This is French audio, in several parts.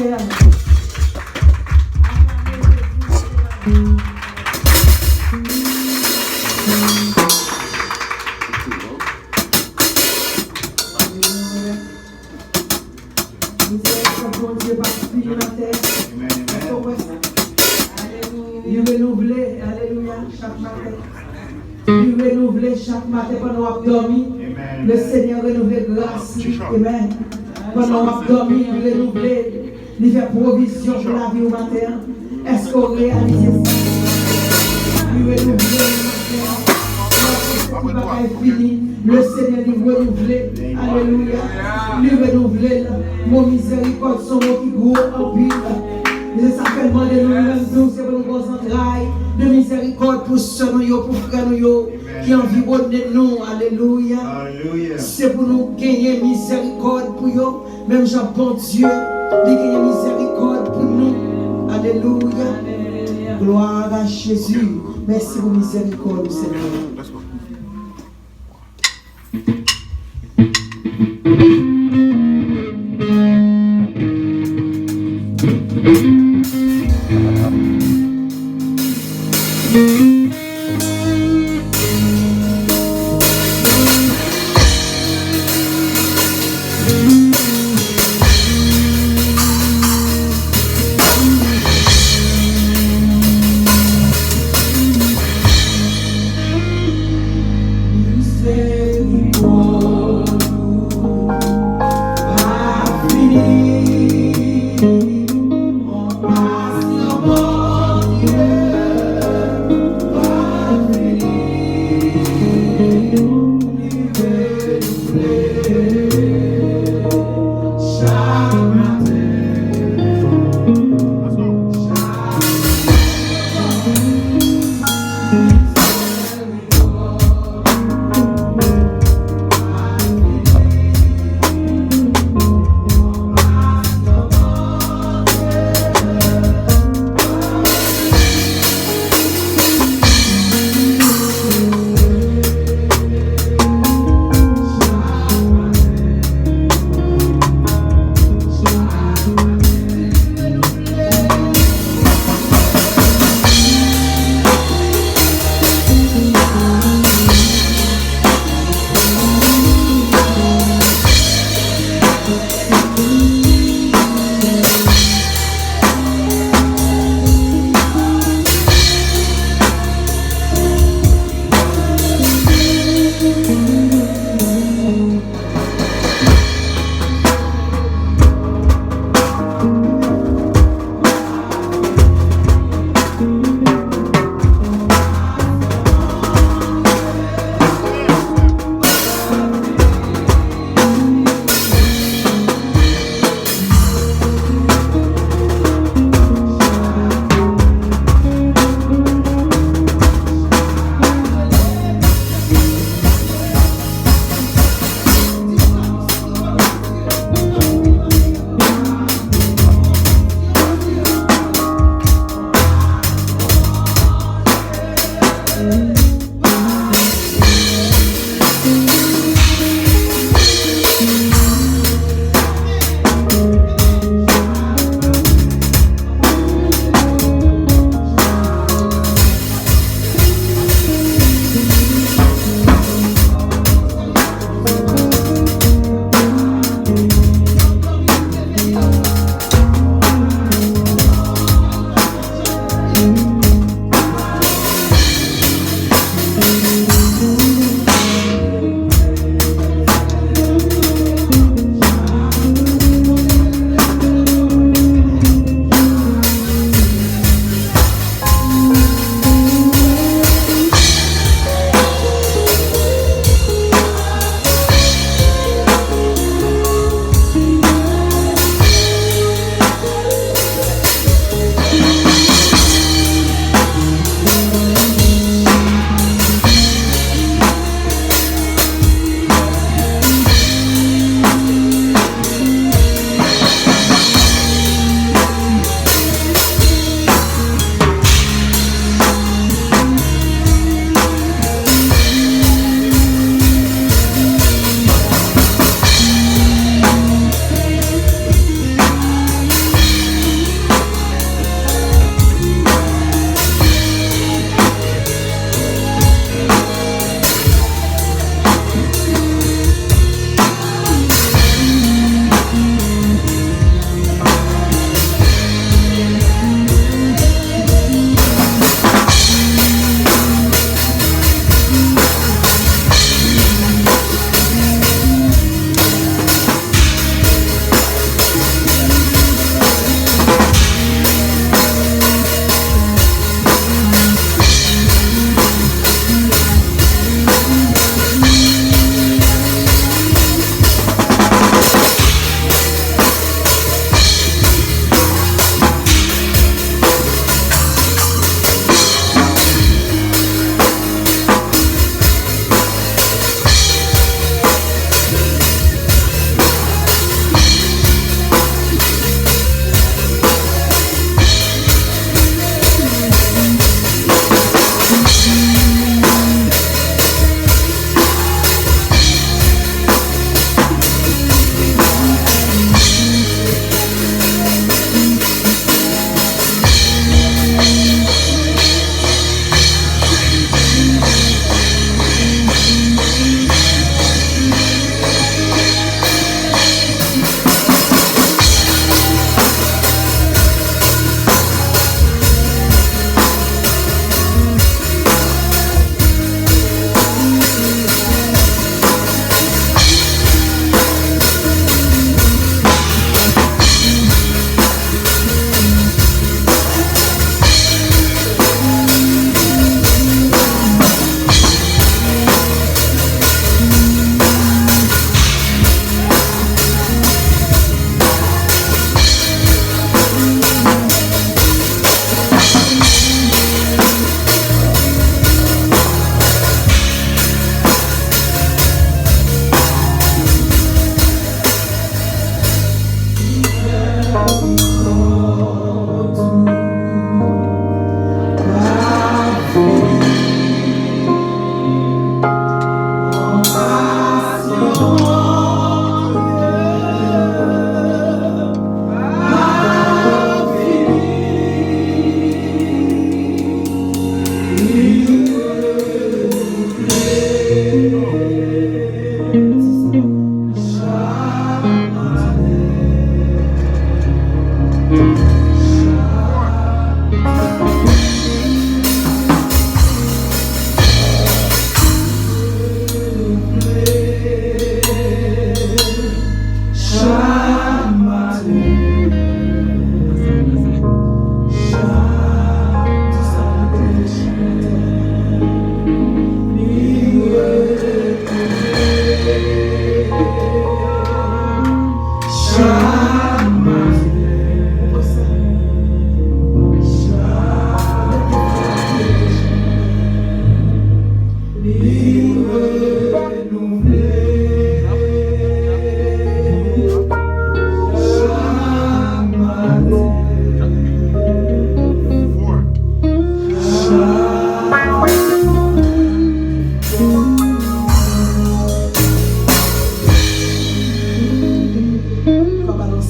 matin. Il renouveler, alléluia, chaque matin. Il renouveler chaque matin pendant qu'on a dormi. Le Seigneur renouvelle grâce. Amen. Pendant qu'on a dormi, il renouveler, il fait provision pour la vie au matin. Est-ce qu'on réalise ça? Il renouveler le matin. Fini. Le Seigneur il renouveler. Alléluia. Il renouveler. Mon miséricorde, son mot qui gros en pire. C'est ça fait demander nous-mêmes tous, c'est pour nous concentrer de miséricorde pour ceux pour frères qui environnent nous. Alléluia. C'est pour nous gagner miséricorde pour eux. Même Jean bon Dieu, de gagner miséricorde pour nous. Alléluia. Gloire à Jésus. Merci pour miséricorde, Seigneur.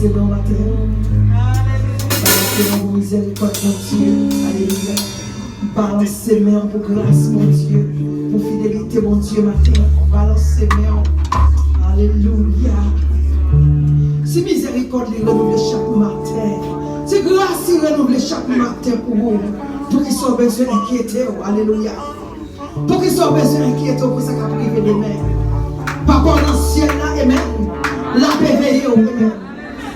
ses mains matin. Balance vos miséricorde, mon Dieu. Alléluia. Balance ses mains pour grâce, mon Dieu. Pour fidélité, mon Dieu, matin. Balance ses mains. Alléluia. Si miséricorde les renouvelle chaque matin. Si grâce les renouvelle chaque matin pour vous. Pour qu'ils soient besoin d'inquiéter. Alléluia. Pour qu'ils soient besoin d'inquiéter pour ça qu'a privé de mer. Papa dans le ciel là, amen. La paix veille, amen.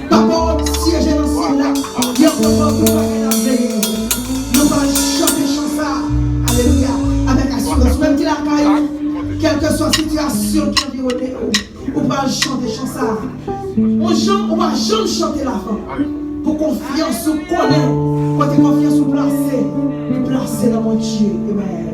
Papa siège dans le ciel là. Il y a encore beaucoup de la veille. Nous allons chanter chanson. Alléluia. Avec assurance. Même qu'il a caillou. Quelle que soit la situation qui environne, on va chanter chanson. On va jamais chanter la fin. Pour confiance ou connaître. Pour confiance ou placer dans mon Dieu. Amen.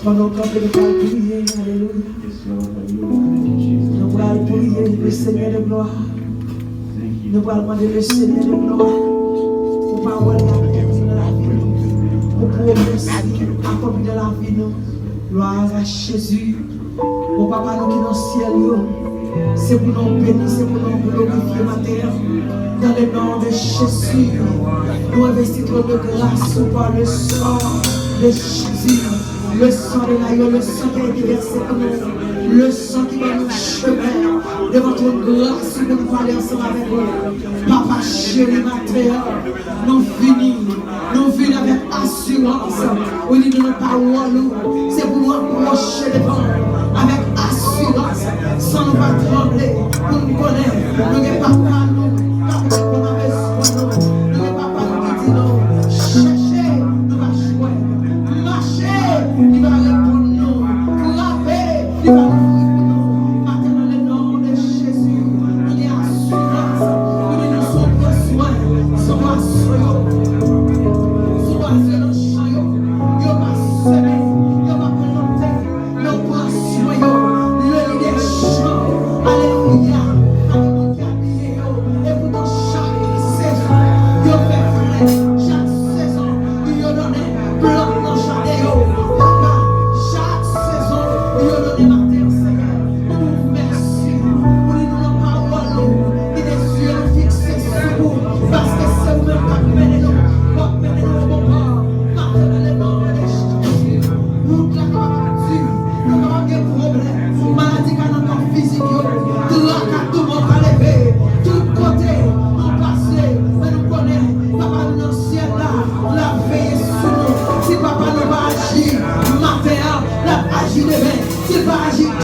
Pendant qu'on peut prier, alléluia. Nous allons prier le Seigneur de gloire. Nous allons demander le Seigneur de gloire. Pour parole dans la vie. Pour promesses accomplir dans la vie. Gloire à Jésus. Pour papa nous qui dans le ciel. C'est pour nous bénir, c'est pour nous glorifier ma terre. Dans le nom de Jésus. Nous investissons de grâce par le sang de Jésus. Le sang de l'agneau, le sang qui a été versé pour nous, le sang qui va nous chemin devant ton grâce de nous parler ensemble avec vous. Papa chéri, ma terre, nous venons avec assurance. Au lieu de nos paroles, c'est pour nous approcher devant avec assurance, sans nous pas trembler, pour nous connaître, nous n'avons pas nous,